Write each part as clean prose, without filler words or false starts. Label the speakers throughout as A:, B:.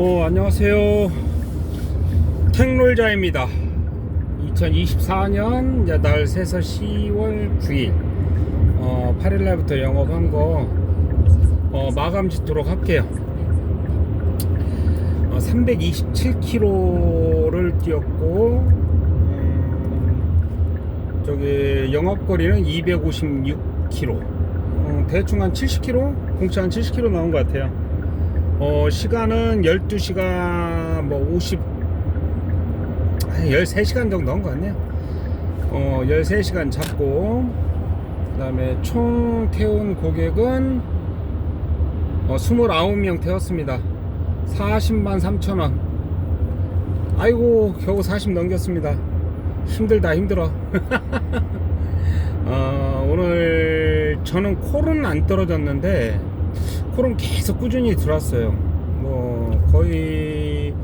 A: 안녕하세요. 택놀자입니다. 2024년 날 새서 10월 9일 8일날부터 영업한 거 마감 짓도록 할게요. 327km를 뛰었고 저기 영업거리는 256km, 대충 한 70km? 공차 한 70km 나온 것 같아요. 시간은 12시간 뭐 13시간 정도 나온 것 같네요. 13시간 잡고, 그 다음에 총 태운 고객은 29명 태웠습니다. 40만 3천원. 아이고, 겨우 40 넘겼습니다. 힘들다, 힘들어. 오늘 저는 콜은 안 떨어졌는데 콜은 계속 꾸준히 들어왔어요. 뭐 거의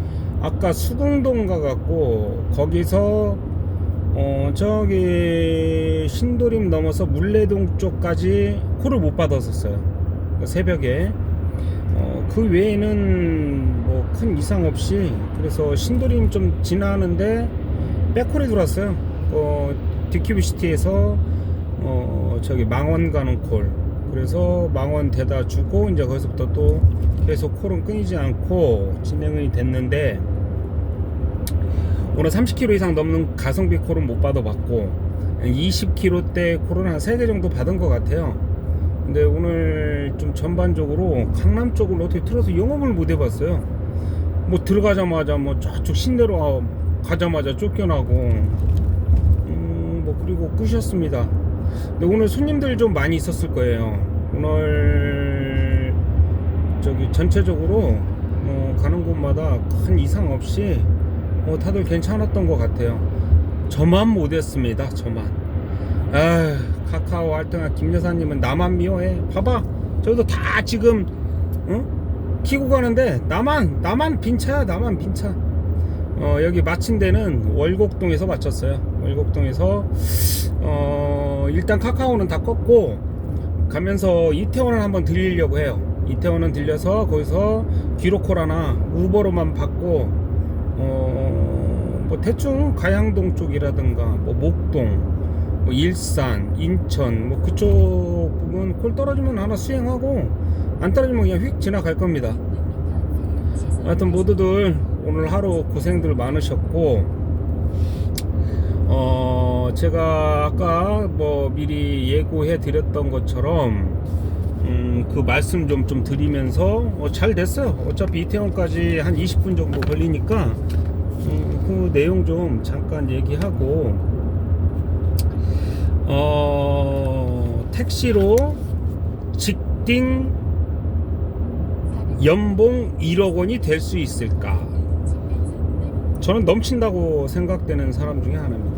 A: 아까 수궁동 가갖고 거기서 저기 신도림 넘어서 물레동 쪽까지 콜을 못 받았었어요. 새벽에. 그 외에는 뭐 큰 이상 없이, 그래서 신도림 좀 지나는데 백콜이 들어왔어요. 디큐브시티에서 저기 망원 가는 콜. 그래서 망원 대다 주고 이제 거기서부터 또 계속 콜은 끊이지 않고 진행이 됐는데, 오늘 30km 이상 넘는 가성비 콜은 못 받아봤고 20km대 콜은 한 3개 정도 받은 것 같아요. 근데 오늘 좀 전반적으로 강남 쪽을 어떻게 틀어서 영업을 못 해봤어요. 뭐 들어가자마자 뭐 저쪽 신대로 가자마자 쫓겨나고 뭐 그리고 끝이었습니다. 근데 오늘 손님들 좀 많이 있었을 거예요. 오늘 저기 전체적으로 가는 곳마다 큰 이상 없이 다들 괜찮았던 것 같아요. 저만 못했습니다. 저만. 카카오 활동한 김 여사님은 나만 미워해. 봐봐, 저희도 다 지금 키고 가는데 나만 빈차야. 나만 빈차. 여기 마친 데는 월곡동에서 마쳤어요. 월곡동에서 일단 카카오는 다 껐고 가면서 이태원을 한번 들리려고 해요. 이태원은 들려서 거기서 귀로콜하나 우버로만 받고 뭐 대충 가양동 쪽이라든가 뭐 목동, 뭐 일산, 인천 뭐 그쪽 부분 콜 떨어지면 하나 수행하고, 안 떨어지면 그냥 휙 지나갈 겁니다. 하여튼 모두들 오늘 하루 고생들 많으셨고, 제가 아까 뭐 미리 예고해 드렸던 것처럼 그 말씀 좀 드리면서 잘 됐어요. 어차피 이태원까지 한 20분 정도 걸리니까 그 내용 좀 잠깐 얘기하고, 택시로 직딩 연봉 1억 원이 될 수 있을까? 저는 넘친다고 생각되는 사람 중에 하나입니다.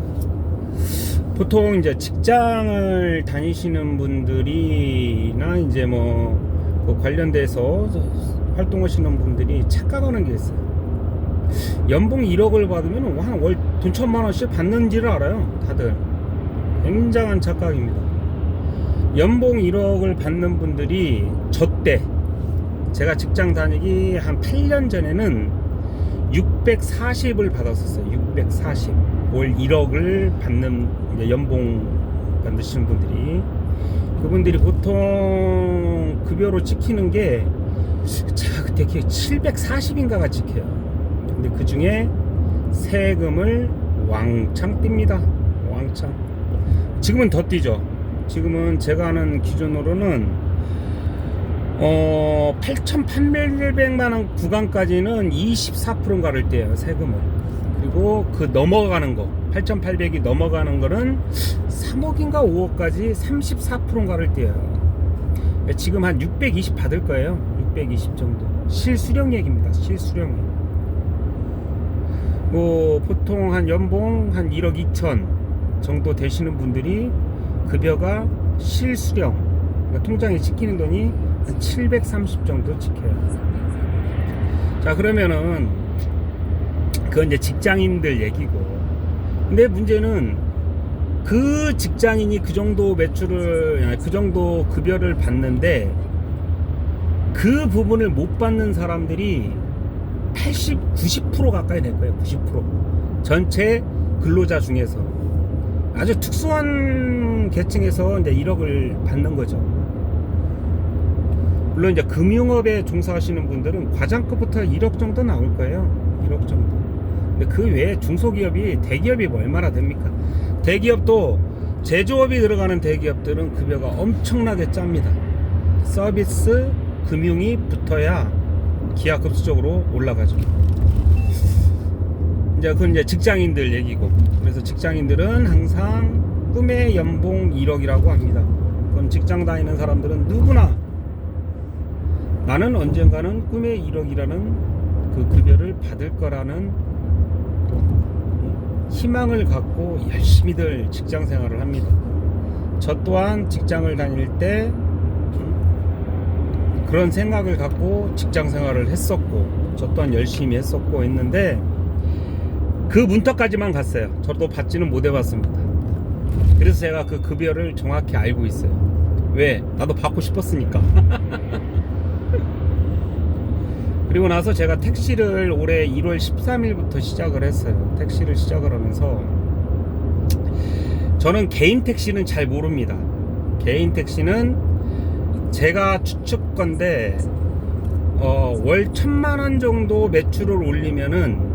A: 보통 이제 직장을 다니시는 분들이나 이제 뭐 관련돼서 활동하시는 분들이 착각하는 게 있어요. 연봉 1억을 받으면 한 월 돈 1,000만 원씩 받는지를 알아요. 다들. 굉장한 착각입니다. 연봉 1억을 받는 분들이 저때, 제가 직장 다니기 한 8년 전에는 640을 받았었어요. 640. 월 1억을 받는 연봉 받으시는 분들이, 그분들이 보통 급여로 찍히는 게 제가 그때 740인가가 찍혀요. 근데 그 중에 세금을 왕창 띱니다. 왕창. 지금은 더 띄죠. 지금은 제가 아는 기준으로는 8,800만원 구간까지는 24%인가를 떼요, 세금을. 그리고 그 넘어가는 거, 8,800이 넘어가는 거는 3억인가 5억까지 34%인가를 떼요. 지금 한 620 받을 거예요. 620 정도. 실수령 얘기입니다. 실수령. 뭐 보통 한 연봉 한 1억 2천 정도 되시는 분들이 급여가 실수령, 그러니까 통장에 찍히는 돈이 한 730 정도 찍혀요. 자, 그러면은 그건 이제 직장인들 얘기고, 근데 문제는 그 직장인이 그 정도 매출을, 그 정도 급여를 받는데 그 부분을 못 받는 사람들이 80, 90% 가까이 될 거예요. 90% 전체 근로자 중에서 아주 특수한 계층에서 이제 1억을 받는 거죠. 물론 이제 금융업에 종사하시는 분들은 과장급부터 1억 정도 나올 거예요. 1억 정도. 근데 그 외에 중소기업이, 대기업이 뭐 얼마나 됩니까? 대기업도 제조업이 들어가는 대기업들은 급여가 엄청나게 짭니다. 서비스, 금융이 붙어야 기하급수적으로 올라가죠. 이제 그건 이제 직장인들 얘기고, 그래서 직장인들은 항상 꿈의 연봉 1억이라고 합니다. 그건 직장 다니는 사람들은 누구나 나는 언젠가는 꿈의 1억이라는 그 급여를 받을 거라는 희망을 갖고 열심히들 직장 생활을 합니다. 저 또한 직장을 다닐 때 그런 생각을 갖고 직장 생활을 했었고, 저 또한 열심히 했었고 했는데 그 문턱까지만 갔어요. 저도 받지는 못해봤습니다. 그래서 제가 그 급여를 정확히 알고 있어요. 왜? 나도 받고 싶었으니까. 그리고 나서 제가 택시를 올해 1월 13일부터 시작을 했어요. 택시를 시작을 하면서 저는 개인 택시는 잘 모릅니다. 개인 택시는 제가 추측건데 월 1000만원 정도 매출을 올리면은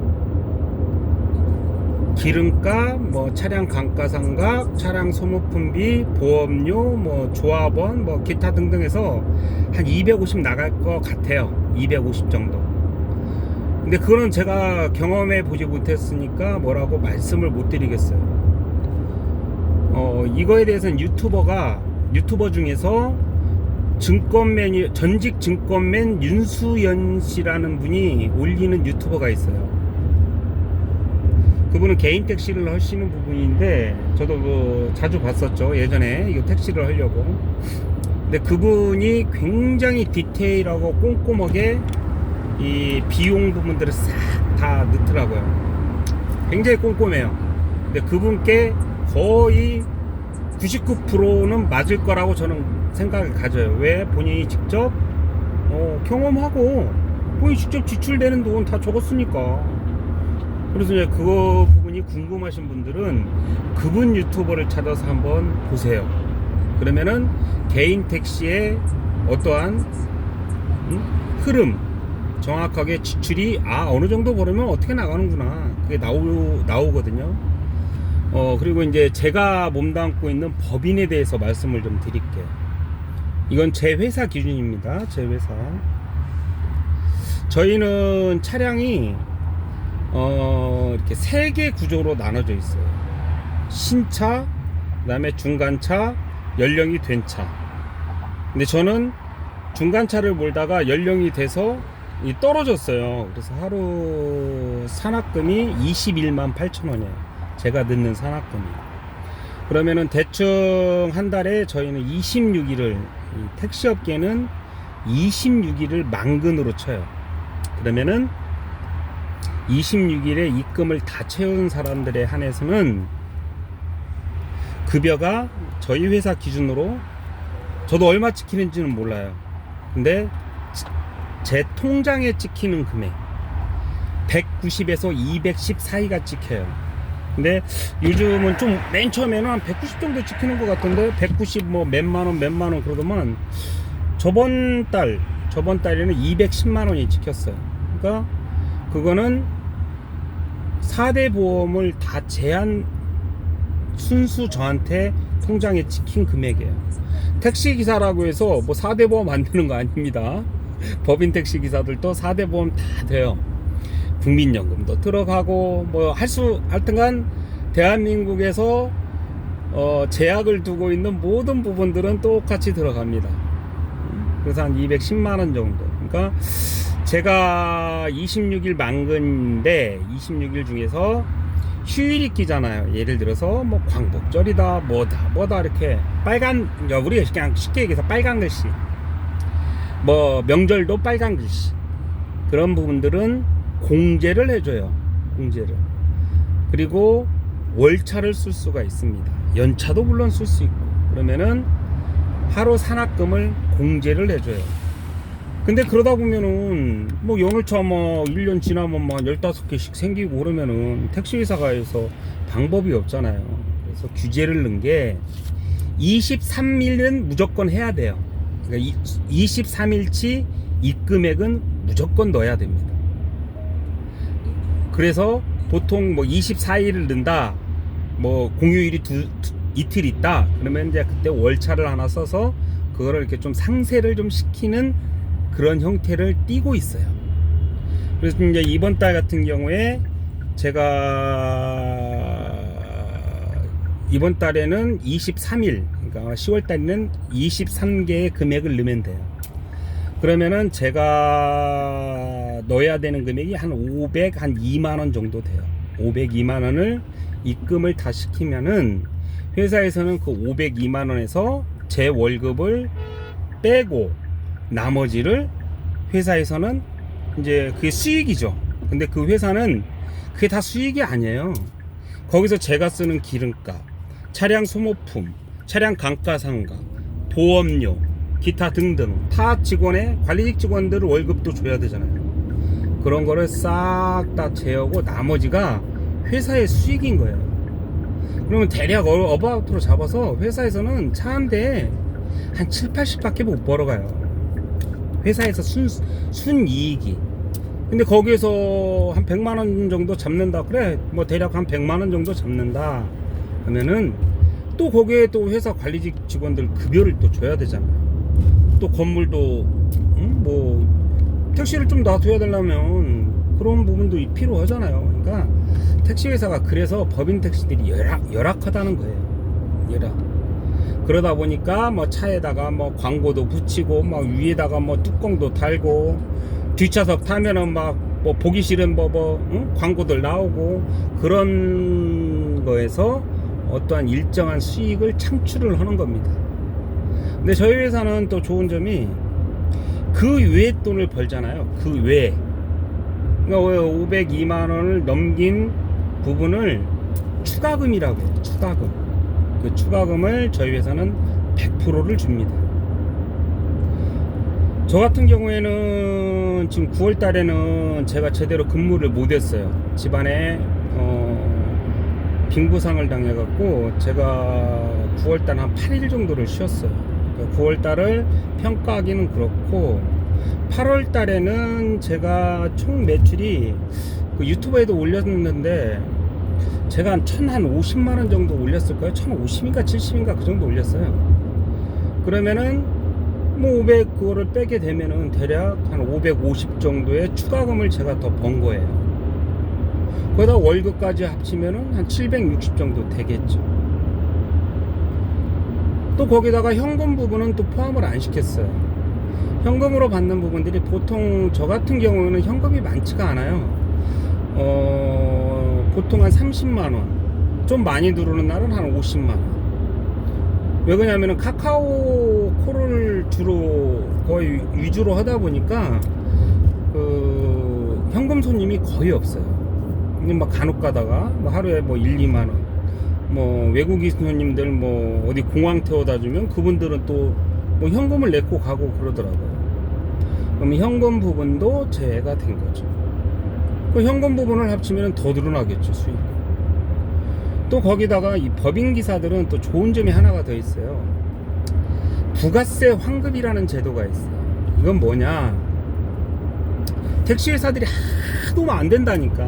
A: 기름값, 뭐 차량 감가상각, 차량 소모품비, 보험료, 뭐 조합원, 뭐 기타 등등해서 한 250 나갈 것 같아요. 250 정도. 근데 그거는 제가 경험해 보지 못했으니까 뭐라고 말씀을 못 드리겠어요. 이거에 대해서는 유튜버 중에서 증권맨이, 전직 증권맨 윤수연 씨라는 분이 올리는 유튜버가 있어요. 그분은 개인 택시를 하시는 부분인데 저도 자주 봤었죠. 예전에 이거 택시를 하려고. 근데 그분이 굉장히 디테일하고 꼼꼼하게 이 비용 부분들을 싹 다 넣더라고요. 굉장히 꼼꼼해요. 근데 그분께 거의 99%는 맞을 거라고 저는 생각을 가져요. 왜? 본인이 직접 경험하고 본인이 직접 지출되는 돈 다 적었으니까. 그래서 이제 그거 부분이 궁금하신 분들은 그분 유튜버를 찾아서 한번 보세요. 그러면은 개인 택시의 어떠한 흐름, 정확하게 지출이 어느 정도 벌으면 어떻게 나가는구나, 그게 나오거든요. 그리고 이제 제가 몸담고 있는 법인에 대해서 말씀을 좀 드릴게요. 이건 제 회사 기준입니다. 제 회사. 저희는 차량이 이렇게 3개 구조로 나눠져 있어요. 신차, 그 다음에 중간차, 연령이 된 차. 근데 저는 중간차를 몰다가 연령이 돼서 떨어졌어요. 그래서 하루 산악금이 21만 8천 원이에요. 제가 넣는 산악금이. 그러면은 대충 한 달에 저희는 26일을, 택시업계는 26일을 만근으로 쳐요. 그러면은 26일에 입금을 다 채운 사람들에 한해서는 급여가 저희 회사 기준으로, 저도 얼마 찍히는지는 몰라요. 근데 제 통장에 찍히는 금액 190에서 210 사이가 찍혀요. 근데 요즘은 좀 맨 처음에는 한 190 정도 찍히는 것 같은데 190 뭐 몇만원 그러더만 저번 달에는 210만 원이 찍혔어요. 그러니까 그거는 4대 보험을 다 제한 순수 저한테 통장에 찍힌 금액이에요. 택시기사라고 해서 뭐 4대 보험 안 되는 거 아닙니다. 법인 택시기사들도 4대 보험 다 돼요. 국민연금도 들어가고 뭐 하여튼간 대한민국에서 제약을 두고 있는 모든 부분들은 똑같이 들어갑니다. 그래서 한 210만원 정도. 그러니까 제가 26일 만근인데 26일 중에서 휴일이 끼잖아요. 예를 들어서 뭐 광복절이다 뭐다 이렇게 빨간, 우리가 그냥 쉽게 얘기해서 빨간 글씨, 뭐 명절도 빨간 글씨, 그런 부분들은 공제를 해줘요. 공제를. 그리고 월차를 쓸 수가 있습니다. 연차도 물론 쓸 수 있고. 그러면은 하루 산악금을 공제를 해줘요. 근데 그러다 보면은 뭐 연월차 뭐 1년 지나면 막 15개씩 생기고 그러면은 택시회사가 해서 방법이 없잖아요. 그래서 규제를 넣은 게 23일은 무조건 해야 돼요. 그러니까 23일치 입금액은 무조건 넣어야 됩니다. 그래서 보통 뭐 24일을 넣는다, 뭐 공휴일이 이틀 있다, 그러면 이제 그때 월차를 하나 써서 그거를 이렇게 좀 상세를 좀 시키는 그런 형태를 띠고 있어요. 그래서 이제 이번 달 같은 경우에 제가 이번 달에는 23일, 그러니까 10월 달에는 23개의 금액을 넣으면 돼요. 그러면은 제가 넣어야 되는 금액이 한 2만원 정도 돼요. 502만원을 입금을 다 시키면은 회사에서는 그 502만원에서 제 월급을 빼고 나머지를 회사에서는 이제 그게 수익이죠. 근데 그 회사는 그게 다 수익이 아니에요. 거기서 제가 쓰는 기름값, 차량 소모품, 차량 감가상각, 보험료, 기타 등등 타 직원의 관리직 직원들 월급도 줘야 되잖아요. 그런 거를 싹 다 제어고 나머지가 회사의 수익인 거예요. 그러면 대략 어바웃으로 잡아서 회사에서는 차 한 대에 한 7, 80밖에 못 벌어가요. 회사에서 순이익이. 근데 거기에서 한 100만원 정도 잡는다, 그래 뭐 대략 한 100만원 정도 잡는다 하면은 또 거기에 또 회사 관리직 직원들 급여를 또 줘야 되잖아요. 또 건물도 뭐 택시를 좀 놔둬야 되려면 그런 부분도 필요하잖아요. 그러니까 택시회사가 그래서 법인 택시들이 열악하다는 거예요. 열악. 그러다 보니까 뭐 차에다가 뭐 광고도 붙이고 막 위에다가 뭐 뚜껑도 달고 뒷좌석 타면은 막 뭐 보기 싫은 광고들 나오고 그런 거에서 어떠한 일정한 수익을 창출을 하는 겁니다. 근데 저희 회사는 또 좋은 점이 그 외에 돈을 벌잖아요. 그 외에. 그러니까 502만원을 넘긴 부분을 추가금이라고 해요. 추가금. 그 추가금을 저희 회사는 100%를 줍니다. 저 같은 경우에는 지금 9월 달에는 제가 제대로 근무를 못 했어요. 집안에 빙부상을 당해갖고 제가 9월 달 한 8일 정도를 쉬었어요. 9월 달을 평가하기는 그렇고 8월 달에는 제가 총 매출이 그 유튜브에도 올렸는데 제가 한 50만원 정도 올렸을까요? 1050인가 70인가 그 정도 올렸어요. 그러면은 뭐 500 그거를 빼게 되면은 대략 한 550 정도의 추가금을 제가 더 번 거예요. 거기다 월급까지 합치면은 한 760 정도 되겠죠. 또 거기다가 현금 부분은 또 포함을 안 시켰어요. 현금으로 받는 부분들이 보통 저 같은 경우는 현금이 많지가 않아요. 보통 한 30만원, 좀 많이 들어오는 날은 한 50만원. 왜 그러냐면은 카카오 콜을 주로 거의 위주로 하다 보니까 그 현금 손님이 거의 없어요. 막 간혹 가다가 뭐 하루에 뭐 1, 2만원, 뭐 외국인 손님들 뭐 어디 공항 태워다 주면 그분들은 또 뭐 현금을 내고 가고 그러더라고요. 그럼 현금 부분도 제가 된 거죠. 그 현금 부분을 합치면 더 늘어나겠죠, 수익. 또 거기다가 이 법인 기사들은 또 좋은 점이 하나가 더 있어요. 부가세 환급이라는 제도가 있어요. 이건 뭐냐? 택시회사들이 하도 안 된다니까.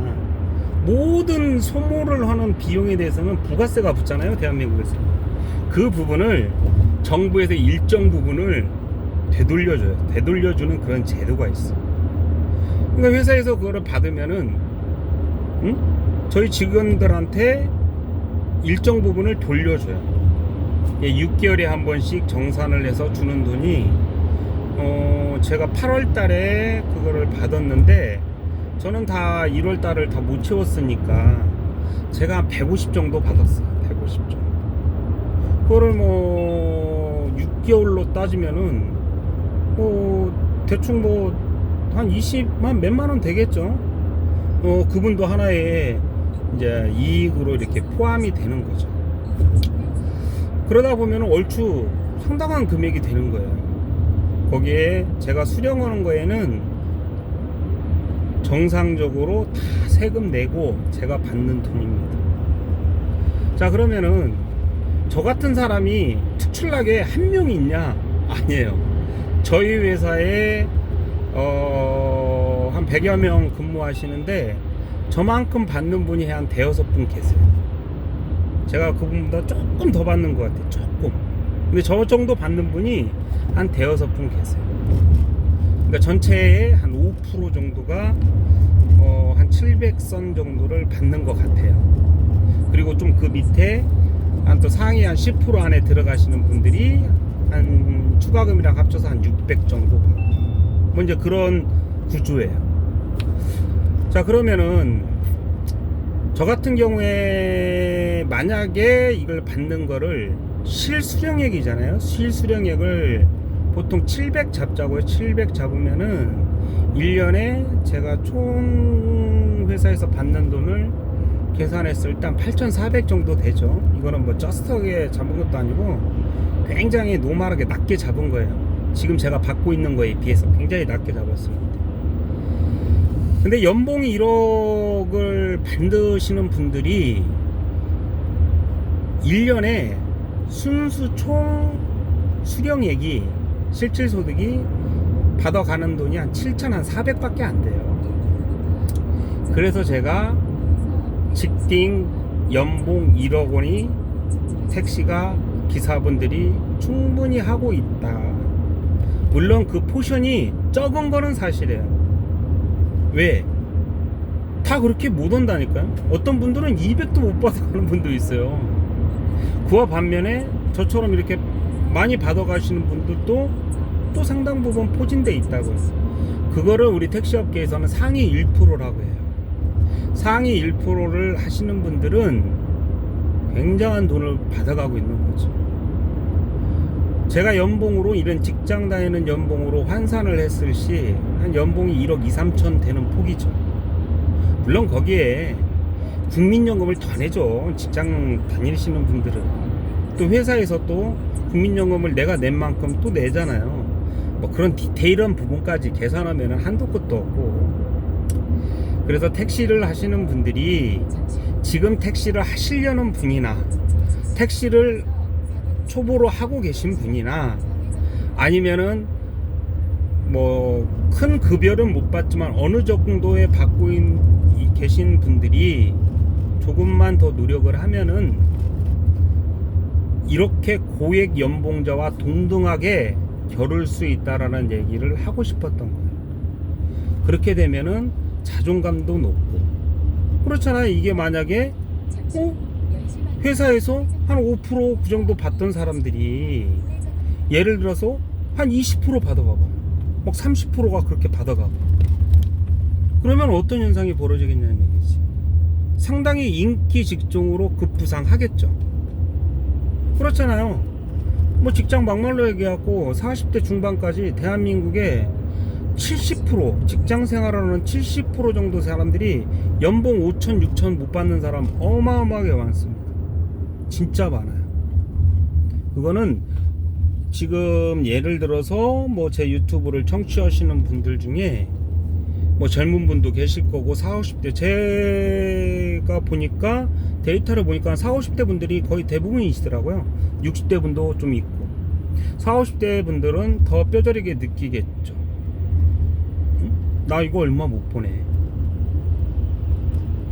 A: 모든 소모를 하는 비용에 대해서는 부가세가 붙잖아요, 대한민국에서. 그 부분을 정부에서 일정 부분을 되돌려줘요. 되돌려주는 그런 제도가 있어. 그러니까 회사에서 그거를 받으면은 저희 직원들한테 일정 부분을 돌려줘요. 6개월에 한 번씩 정산을 해서 주는 돈이 제가 8월 달에 그거를 받았는데 저는 다 1월 달을 다 못 채웠으니까 제가 한 150 정도 받았어요. 150 정도. 그거를 뭐 6개월로 따지면은 뭐 대충 뭐 한 20만 몇만 원 되겠죠. 그분도 하나의 이제 이익으로 이렇게 포함이 되는 거죠. 그러다 보면 얼추 상당한 금액이 되는 거예요. 거기에 제가 수령하는 거에는 정상적으로 다 세금 내고 제가 받는 돈입니다. 자, 그러면은 저 같은 사람이 특출나게 한 명이 있냐? 아니에요. 저희 회사에 한 100여 명 근무하시는데 저만큼 받는 분이 한 대여섯 분 계세요. 제가 그분보다 조금 더 받는 것 같아요. 조금. 근데 저 정도 받는 분이 한 대여섯 분 계세요. 그러니까 전체의 한 5% 정도가 한 700선 정도를 받는 것 같아요. 그리고 좀 그 밑에 한 또 상위 한 10% 안에 들어가시는 분들이 한 추가금이랑 합쳐서 한 600 정도 받고, 뭐 이제 그런 구조예요. 자, 그러면은 저 같은 경우에 만약에 이걸 받는 거를 실수령액이잖아요. 실수령액을 보통 700 잡자고요. 700 잡으면은 1년에 제가 총 회사에서 받는 돈을 계산했을 때 한 8,400 정도 되죠. 이거는 뭐 저스트하게 잡은 것도 아니고 굉장히 노멀하게 낮게 잡은 거예요. 지금 제가 받고 있는 거에 비해서 굉장히 낮게 잡았습니다. 근데 연봉이 1억을 받으시는 분들이 1년에 순수 총 수령액이 실질소득이 받아가는 돈이 한 7,400 밖에 안 돼요. 그래서 제가 직딩 연봉 1억 원이 택시가 기사분들이 충분히 하고 있다. 물론 그 포션이 적은 거는 사실이에요. 왜? 다 그렇게 못 온다니까요. 어떤 분들은 200도 못 받아가는 분도 있어요. 그와 반면에 저처럼 이렇게 많이 받아가시는 분들도 또 상당 부분 포진돼 있다고요. 그거를 우리 택시업계에서는 상위 1%라고 해요. 상위 1%를 하시는 분들은 굉장한 돈을 받아가고 있는 거죠. 제가 연봉으로 이런 직장 다니는 연봉으로 환산을 했을 시 한 연봉이 1억 2, 3천 되는 폭이죠. 물론 거기에 국민연금을 더 내죠. 직장 다니시는 분들은 또 회사에서 또 국민연금을 내가 낸 만큼 또 내잖아요. 뭐 그런 디테일한 부분까지 계산하면 한도 끝도 없고. 그래서 택시를 하시는 분들이 지금 택시를 하시려는 분이나 택시를 초보로 하고 계신 분이나 아니면은 뭐 큰 급여는 못 받지만 어느 정도에 받고 계신 분들이 조금만 더 노력을 하면은 이렇게 고액 연봉자와 동등하게 겨룰 수 있다라는 얘기를 하고 싶었던 거예요. 그렇게 되면은 자존감도 높고 그렇잖아요. 이게 만약에 회사에서 한 5% 그 정도 받던 사람들이 예를 들어서 한 20% 받아봐봐. 막 30%가 그렇게 받아가고 그러면 어떤 현상이 벌어지겠냐는 얘기지. 상당히 인기 직종으로 급부상하겠죠. 그렇잖아요. 뭐 직장 막말로 얘기하고 40대 중반까지 대한민국에 70% 직장 생활하는 70% 정도 사람들이 연봉 5천 6천 못 받는 사람 어마어마하게 많습니다. 진짜 많아요. 그거는 지금 예를 들어서 뭐 제 유튜브를 청취하시는 분들 중에 뭐 젊은 분도 계실 거고 40, 50대 제가 보니까 데이터를 보니까 40, 50대 분들이 거의 대부분이시더라고요. 60대 분도 좀 있고 40, 50대 분들은 더 뼈저리게 느끼겠죠. 응? 나 이거 얼마 못 보내.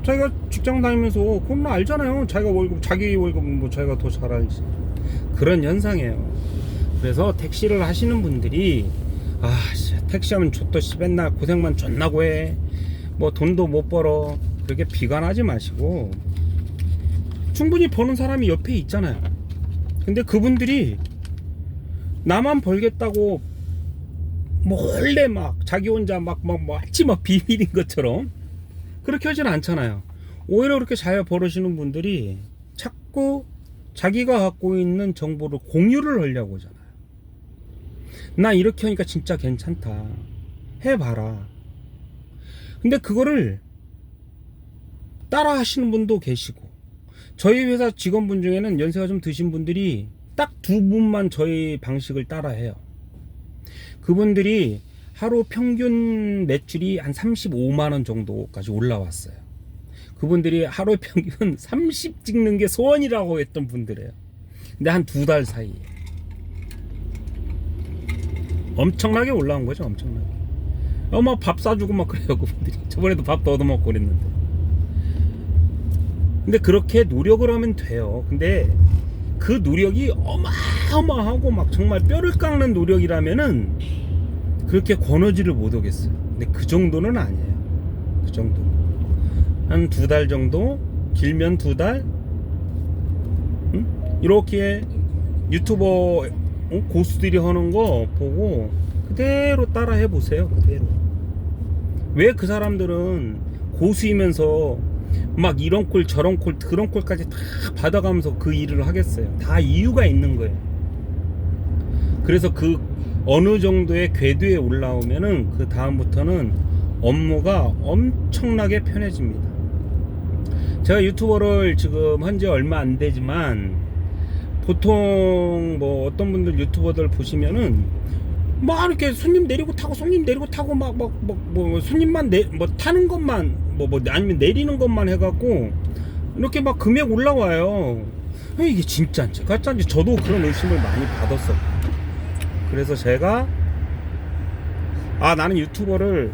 A: 자기가 직장 다니면서 그건 알잖아요. 자기가 월급, 자기 월급은 뭐 자기가 더 잘 알지. 그런 현상이에요. 그래서 택시를 하시는 분들이 택시하면 좆도 맨날 고생만 존나고 해. 뭐 돈도 못 벌어. 그렇게 비관하지 마시고 충분히 버는 사람이 옆에 있잖아요. 근데 그분들이 나만 벌겠다고 몰래 막 자기 혼자 마치 비밀인 것처럼 그렇게 하진 않잖아요. 오히려 그렇게 잘 벌으시는 분들이 자꾸 자기가 갖고 있는 정보를 공유를 하려고 하잖아요. 나 이렇게 하니까 진짜 괜찮다. 해봐라. 근데 그거를 따라 하시는 분도 계시고 저희 회사 직원분 중에는 연세가 좀 드신 분들이 딱 2분만 저희 방식을 따라 해요. 그분들이 하루 평균 매출이 한 35만 원 정도까지 올라왔어요. 그분들이 하루 평균 30 찍는 게 소원이라고 했던 분들이에요. 근데 한 2달 사이에 엄청나게 올라온 거죠. 엄청나게. 막 밥 사주고 막 그래요. 그분들이 저번에도 밥도 얻어먹고 그랬는데. 근데 그렇게 노력을 하면 돼요. 근데 그 노력이 어마어마하고 막 정말 뼈를 깎는 노력이라면은 그렇게 권하지를 못하겠어요. 근데 그 정도는 아니에요. 그 정도 한 2달 정도, 길면 2달, 이렇게 유튜버 고수들이 하는 거 보고 그대로 따라 해보세요. 그대로. 왜 그 사람들은 고수이면서 막 이런 꼴 저런 꼴 그런 꼴까지 다 받아가면서 그 일을 하겠어요? 다 이유가 있는 거예요. 그래서 그 어느 정도의 궤도에 올라오면은 그 다음부터는 업무가 엄청나게 편해집니다. 제가 유튜버를 지금 한지 얼마 안 되지만 보통 뭐 어떤 분들 유튜버들 보시면은 막 이렇게 손님 내리고 타고 뭐 손님만 뭐 타는 것만 뭐 아니면 내리는 것만 해갖고 이렇게 막 금액 올라와요. 이게 진짜인지 가짜인지 저도 그런 의심을 많이 받았어. 그래서 제가 나는 유튜버를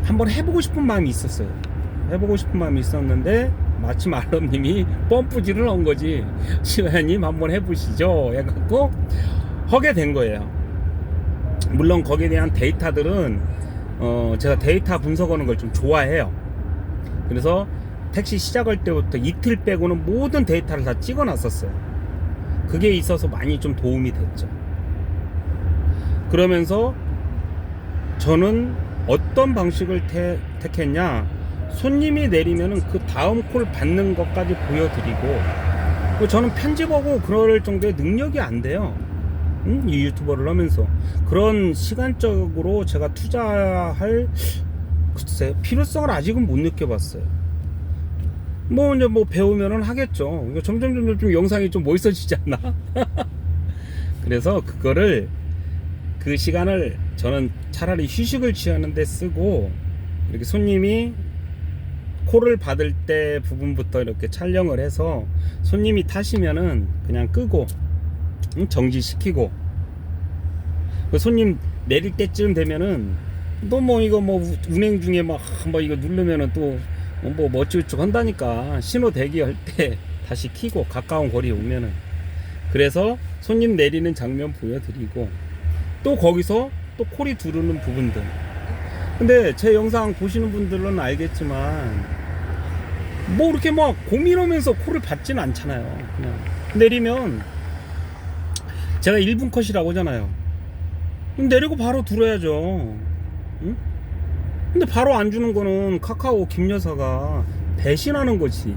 A: 한번 해보고 싶은 마음이 있었어요. 해보고 싶은 마음이 있었는데 마침 알럼님이 펌프질을 한 거지. 시호야님 한번 해보시죠 해갖고 하게 된 거예요. 물론 거기에 대한 데이터들은 제가 데이터 분석하는 걸 좀 좋아해요. 그래서 택시 시작할 때부터 이틀 빼고는 모든 데이터를 다 찍어 놨었어요. 그게 있어서 많이 좀 도움이 됐죠. 그러면서 저는 어떤 방식을 택했냐, 손님이 내리면은 그 다음 콜 받는 것까지 보여드리고, 저는 편집하고 그럴 정도의 능력이 안 돼요. 이 유튜버를 하면서 그런 시간적으로 제가 투자할 글쎄 필요성을 아직은 못 느껴봤어요. 뭐 이제 뭐 배우면은 하겠죠. 점점 좀 영상이 좀 멋있어지지 않나? 그래서 그거를 그 시간을 저는 차라리 휴식을 취하는데 쓰고, 이렇게 손님이 콜을 받을 때 부분부터 이렇게 촬영을 해서 손님이 타시면은 그냥 끄고 정지시키고, 손님 내릴 때쯤 되면은 또 뭐 이거 뭐 운행 중에 막 이거 누르면은 또 뭐 어쩌고저쩌고 한다니까, 신호 대기할 때 다시 켜고 가까운 거리에 오면은. 그래서 손님 내리는 장면 보여드리고, 또 거기서 또 콜이 두르는 부분들. 근데 제 영상 보시는 분들은 알겠지만 뭐 이렇게 막 고민하면서 콜을 받지는 않잖아요. 그냥 내리면 제가 1분 컷이라고 하잖아요. 내리고 바로 들어야죠. 응? 근데 바로 안 주는 거는 카카오 김 여사가 배신하는 거지.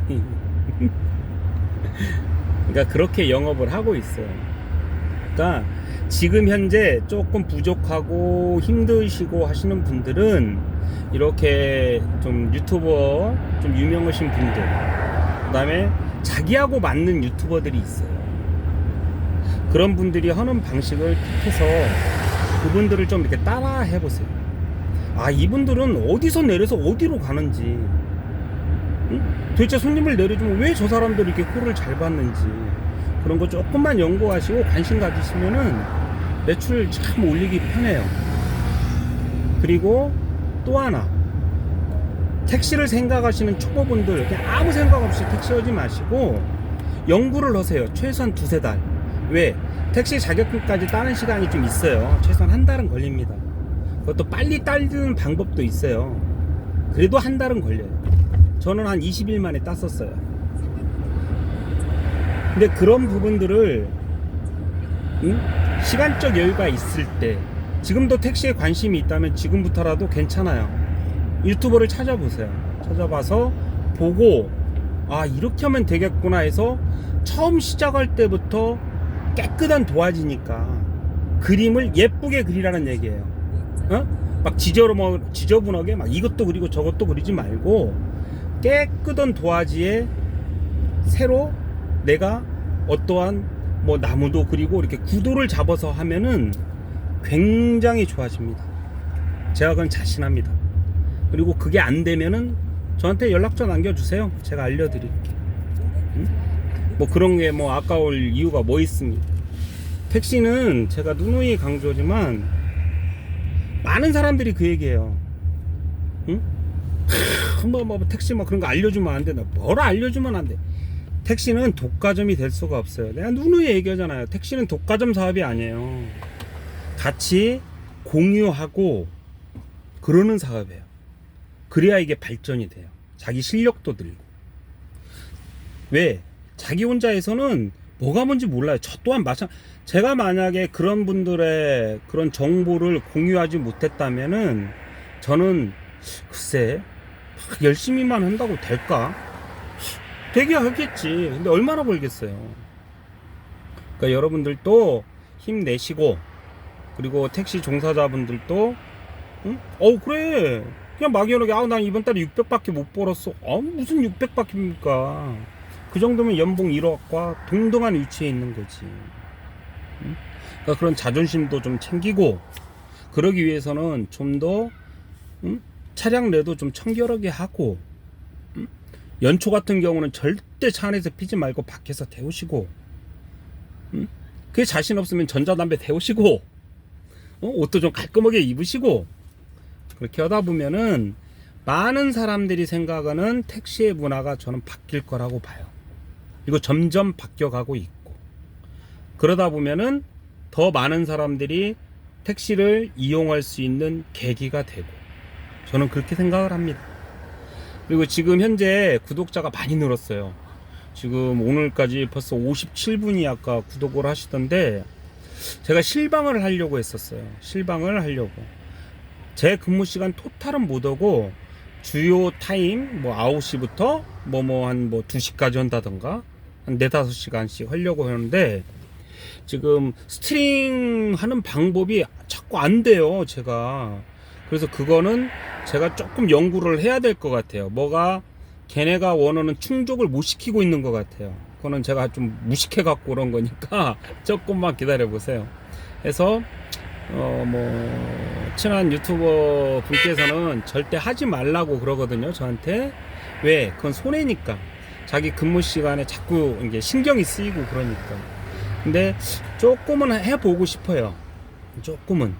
A: 그러니까 그렇게 영업을 하고 있어요. 그러니까 지금 현재 조금 부족하고 힘드시고 하시는 분들은 이렇게 좀 유튜버 좀 유명하신 분들, 그 다음에 자기하고 맞는 유튜버들이 있어요. 그런 분들이 하는 방식을 택해서 그분들을 좀 이렇게 따라 해보세요. 이분들은 어디서 내려서 어디로 가는지, 응? 도대체 손님을 내려주면 왜 저 사람들이 이렇게 콜을 잘 받는지, 그런 거 조금만 연구하시고 관심 가지시면은 매출 참 올리기 편해요. 그리고 또 하나, 택시를 생각하시는 초보분들 그냥 아무 생각 없이 택시 하지 마시고 연구를 하세요. 최소한 2-3달. 왜? 택시 자격증까지 따는 시간이 좀 있어요. 최소한 1달은 걸립니다. 그것도 빨리 따는 방법도 있어요. 그래도 1달은 걸려요. 저는 한 20일 만에 땄었어요. 근데 그런 부분들을 시간적 여유가 있을 때, 지금도 택시에 관심이 있다면 지금부터라도 괜찮아요. 유튜버를 찾아보세요. 찾아봐서 보고 이렇게 하면 되겠구나 해서 처음 시작할 때부터 깨끗한 도화지니까 그림을 예쁘게 그리라는 얘기예요. 막 지저분하게 막 이것도 그리고 저것도 그리지 말고 깨끗한 도화지에 새로 내가 어떠한 뭐 나무도 그리고 이렇게 구도를 잡아서 하면은 굉장히 좋아집니다. 제가 그건 자신합니다. 그리고 그게 안 되면은 저한테 연락처 남겨주세요. 제가 알려드릴게요. 뭐 그런 게 뭐 아까울 이유가 뭐 있습니까? 택시는 제가 누누이 강조하지만 많은 사람들이 그 얘기해요. 응? 뭐 택시 뭐 그런 거 알려주면 안 된다. 뭐라 알려주면 안 돼. 택시는 독과점이 될 수가 없어요. 내가 누누이 얘기하잖아요. 택시는 독과점 사업이 아니에요. 같이 공유하고 그러는 사업이에요. 그래야 이게 발전이 돼요. 자기 실력도 늘고. 왜? 자기 혼자 해서는 뭐가 뭔지 몰라요. 저 또한 제가 만약에 그런 분들의 그런 정보를 공유하지 못했다면은 저는 글쎄 열심히만 한다고 될까? 되게 하겠지. 근데 얼마나 벌겠어요. 그러니까 여러분들도 힘내시고, 그리고 택시 종사자분들도 응? 그래 그냥 막연하게 난 이번 달에 600밖에 못 벌었어. 무슨 600밖입니까? 그 정도면 연봉 1억과 동등한 위치에 있는 거지. 응? 그러니까 그런 자존심도 좀 챙기고, 그러기 위해서는 좀 더 차량 내도 좀 청결하게 하고, 연초 같은 경우는 절대 차 안에서 피지 말고 밖에서 태우시고, 그게 자신 없으면 전자담배 태우시고, 옷도 좀 깔끔하게 입으시고, 그렇게 하다 보면은 많은 사람들이 생각하는 택시의 문화가 저는 바뀔 거라고 봐요. 그리고 점점 바뀌어가고 있고, 그러다 보면은 더 많은 사람들이 택시를 이용할 수 있는 계기가 되고, 저는 그렇게 생각을 합니다. 그리고 지금 현재 구독자가 많이 늘었어요. 지금 오늘까지 벌써 57분이 아까 구독을 하시던데, 제가 실방을 하려고 했었어요. 실방을 하려고. 제 근무 시간 토탈은 못 오고, 주요 타임, 9시부터, 한 2시까지 한다던가, 한 4, 5시간씩 하려고 하는데, 지금 스트링 하는 방법이 자꾸 안 돼요, 제가. 그래서 그거는 제가 조금 연구를 해야 될 것 같아요. 걔네가 원하는 충족을 못 시키고 있는 것 같아요. 그거는 제가 좀 무식해 갖고 그런 거니까 조금만 기다려 보세요. 해서 친한 유튜버 분께서는 절대 하지 말라고 그러거든요, 저한테. 왜? 그건 손해니까. 자기 근무 시간에 자꾸 이게 신경이 쓰이고 그러니까. 근데 조금은 해보고 싶어요. 조금은.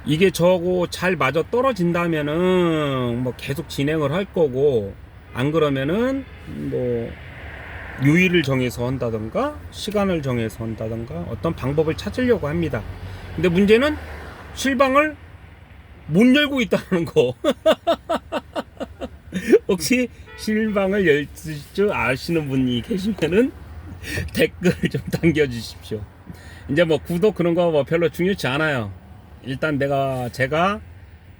A: 이게 저거 잘 맞아 떨어진다면은 계속 진행을 할 거고, 안 그러면은 요일을 정해서 한다던가 시간을 정해서 한다던가 어떤 방법을 찾으려고 합니다. 근데 문제는 실방을 못 열고 있다는 거. 혹시 실방을 열 줄 아시는 분이 계시면은 댓글을 좀 남겨주십시오. 이제 구독 그런 거 별로 중요치 않아요. 일단 제가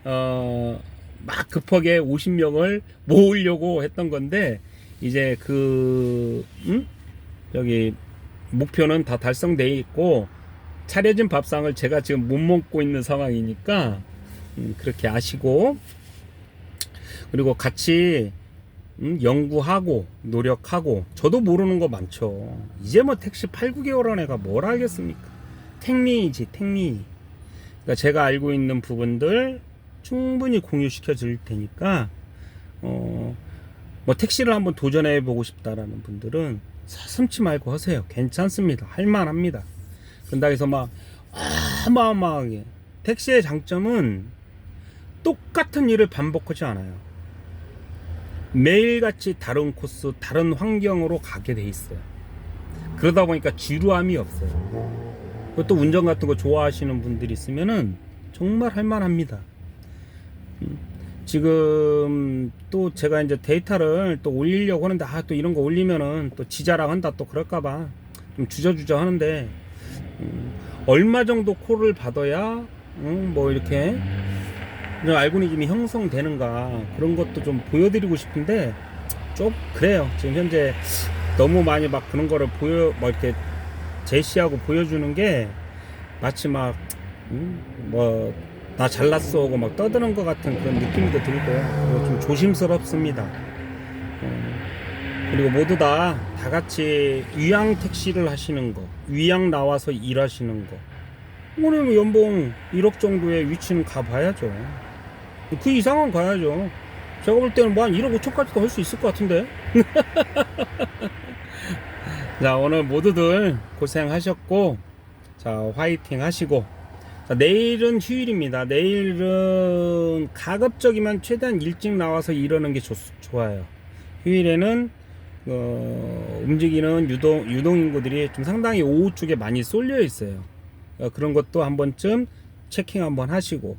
A: 막 급하게 50명을 모으려고 했던 건데, 이제 여기 목표는 다 달성돼 있고, 차려진 밥상을 제가 지금 못 먹고 있는 상황이니까 그렇게 아시고, 그리고 같이 연구하고 노력하고. 저도 모르는 거 많죠. 이제 택시 8, 9개월 한 애가 뭘 알겠습니까? 택미이지, 택미. 그러니까 제가 알고 있는 부분들 충분히 공유시켜 드릴 테니까, 택시를 한번 도전해 보고 싶다라는 분들은 서슴지 말고 하세요. 괜찮습니다. 할만합니다. 그런다 해서 어마어마하게. 택시의 장점은 똑같은 일을 반복하지 않아요. 매일같이 다른 코스, 다른 환경으로 가게 돼 있어요. 그러다 보니까 지루함이 없어요. 또 운전 같은 거 좋아하시는 분들이 있으면은 정말 할만합니다. 지금 또 제가 이제 데이터를 또 올리려고 하는데, 또 이런 거 올리면은 또 지자랑 한다 또 그럴까봐 좀 주저주저 하는데, 얼마 정도 콜을 받아야 이렇게 알고리즘이 형성되는가, 그런 것도 좀 보여드리고 싶은데 좀 그래요. 지금 현재 너무 많이 그런 거를 이렇게 제시하고 보여주는 게 마치 나 잘났어 하고 떠드는 것 같은 그런 느낌도 들고, 좀 조심스럽습니다. 그리고 모두 다 같이 위양 택시를 하시는 거, 위양 나와서 일하시는 거, 오늘 연봉 1억 정도의 위치는 가봐야죠. 그 이상은 가야죠. 제가 볼 때는 뭐 한 1억 5천까지도 할 수 있을 것 같은데. 자, 오늘 모두들 고생하셨고, 자, 화이팅 하시고, 자, 내일은 휴일입니다. 내일은 가급적이면 최대한 일찍 나와서 일하는 게 좋아요. 휴일에는 움직이는 유동인구들이 좀 상당히 오후 쪽에 많이 쏠려 있어요. 그런 것도 한 번쯤 체킹 한번 하시고,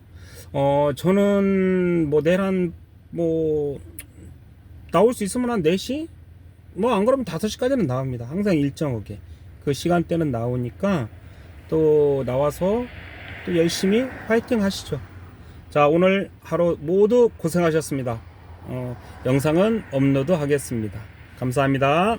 A: 저는 뭐 내일 나올 수 있으면 한 4시? 뭐 안 그러면 5시까지는 나옵니다. 항상 일정하게. 그 시간대는 나오니까 또 나와서 또 열심히 파이팅 하시죠. 자, 오늘 하루 모두 고생하셨습니다. 영상은 업로드 하겠습니다. 감사합니다.